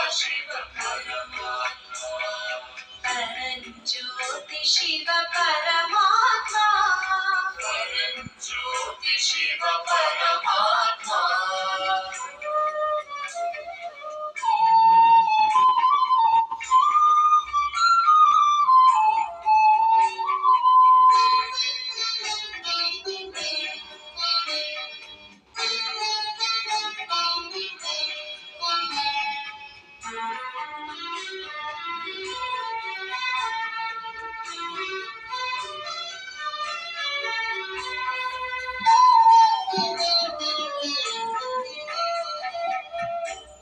ಶಿವ ಪರಮಾತ್ಮ ಪರಂಜ್ಯೋತಿ ಶಿವ ಪರಮಾತ್ಮ ಪರಂಜ್ಯೋತಿ ಶಿವ ಪರಮಾತ್ಮ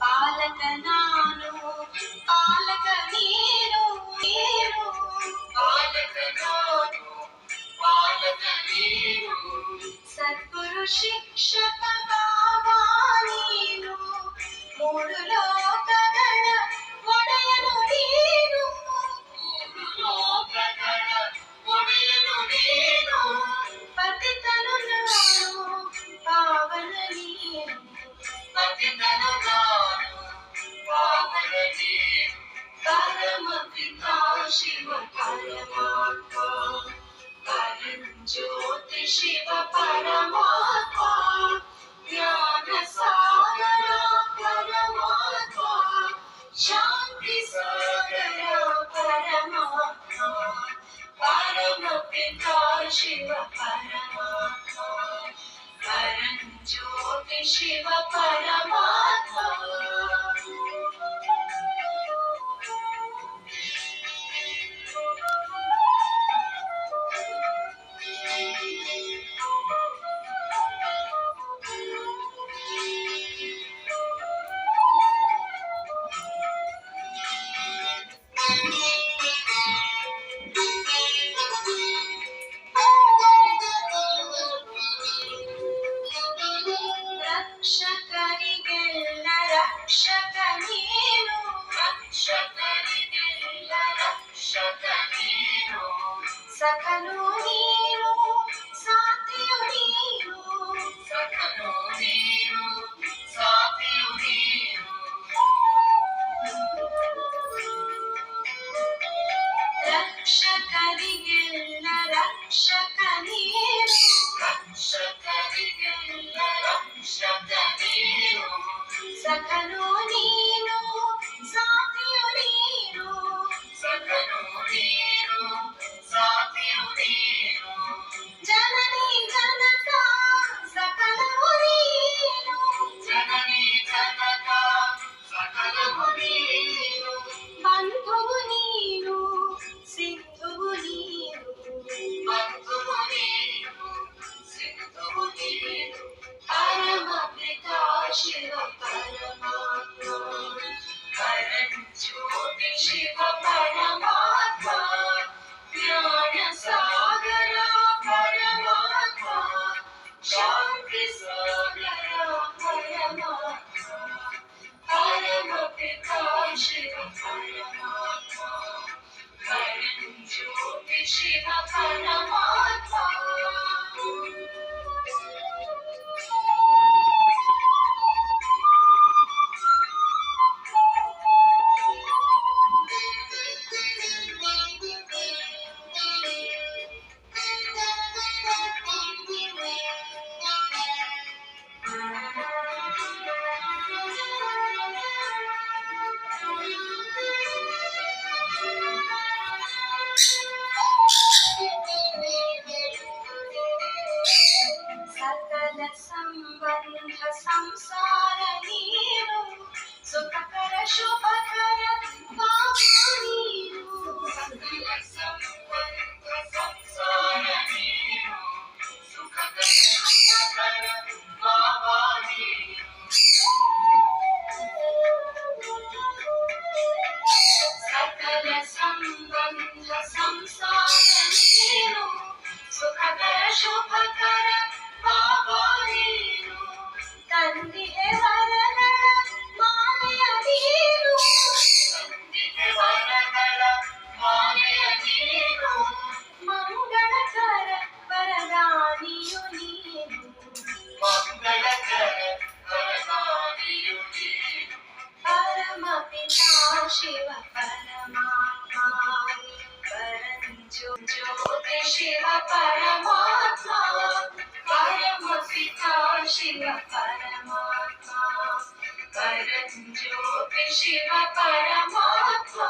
ಪಾಲಕ ನಾನು ಪಾಲಕ ನೀನು ನೀನು ಪಾಲಕ ನಾನು ಪಾಲಕ ನೀನು ಸದ್ಗುರು ಶಿಕ್ಷಕ ಬಾಬಾ ನೀನು ಮೂರು ಲೋಕಗಳ ಒಡೆಯನು ನೀನು ಮೂರು ಲೋಕಗಳ ಒಡೆಯನು ನೀನು ಪತಿತನು ನಾನು ಪಾವನ ನೀನು ಪತಿತನು ನಾನು ಪಾವನ ನೀನು ಪರಮ ಪಿತಾ ಶಿವ ಪರಮಾತ್ಮ ಪರಂಜ್ಯೋತಿ ಶಿವ ಪರಮಾತ್ಮ ಜ್ಞಾನ ಸಾಗರ ಪರಮಾತ್ಮ ಶಾಂತಿ ಸಾಗರ ಪರಮಾತ್ಮ ಪರಮ ಪಿತಾ ಶಿವ ಪರಮಾತ್ಮ ಪರಂಜ್ಯೋತಿ ಶಿವ ಪರಮಾತ್ಮ ರಕ್ಷಕರಿಗೆಲ್ಲ ರಕ್ಷಕ ನೀನು ರಕ್ಷಕರಿಗೆಲ್ಲ ರಕ್ಷಕ ನೀನು ಸಖನು ನೀನು ಸಾಥಿಯು ನೀನು ಸಖನು ನೀನು ಸಾಥಿಯು ನೀನು ರಕ್ಷಕರಿಗೆಲ್ಲ ರಕ್ಷಕ ನೀನು ರಕ್ಷಕರಿಗೆಲ್ಲ ರಕ್ಷಕ ನೀನು ಸಖನು ನೀನು ಸಾಥಿಯು ನೀನು ಸಖನು ನೀನು ಸಾಥಿಯು ನೀನು ಜನನಿ ಜನಕ ಸಕಲವು ನೀನು ಜನನಿ ಜನಕ ಸಕಲವು ನೀನು ಬಂಧುವು ನೀನು ಸಿಂಧುವು ನೀನು ಬಂಧುವು ನೀನು ಸಿಂಧುವು ನೀನು ಪರಮ ಪಿತಾ ಶಿವ ಪರಮಾತ್ಮ ಪರಂಜ್ಯೋತಿ ಶಿವ ಪರಮಾತ್ಮ ಜ್ಞಾನ ಸಾಗರ ಪರಮಾತ್ಮ ಶಾಂತಿ ಸಾಗರ ಪರಮಾತ್ಮ ಪರಮ ಪಿತಾ ಶಿವ ಪರಮಾತ್ಮ ಪರಂಜ್ಯೋತಿ ಶಿವ ಪರಮಾತ್ಮ जगज्योति शिव परमात्मा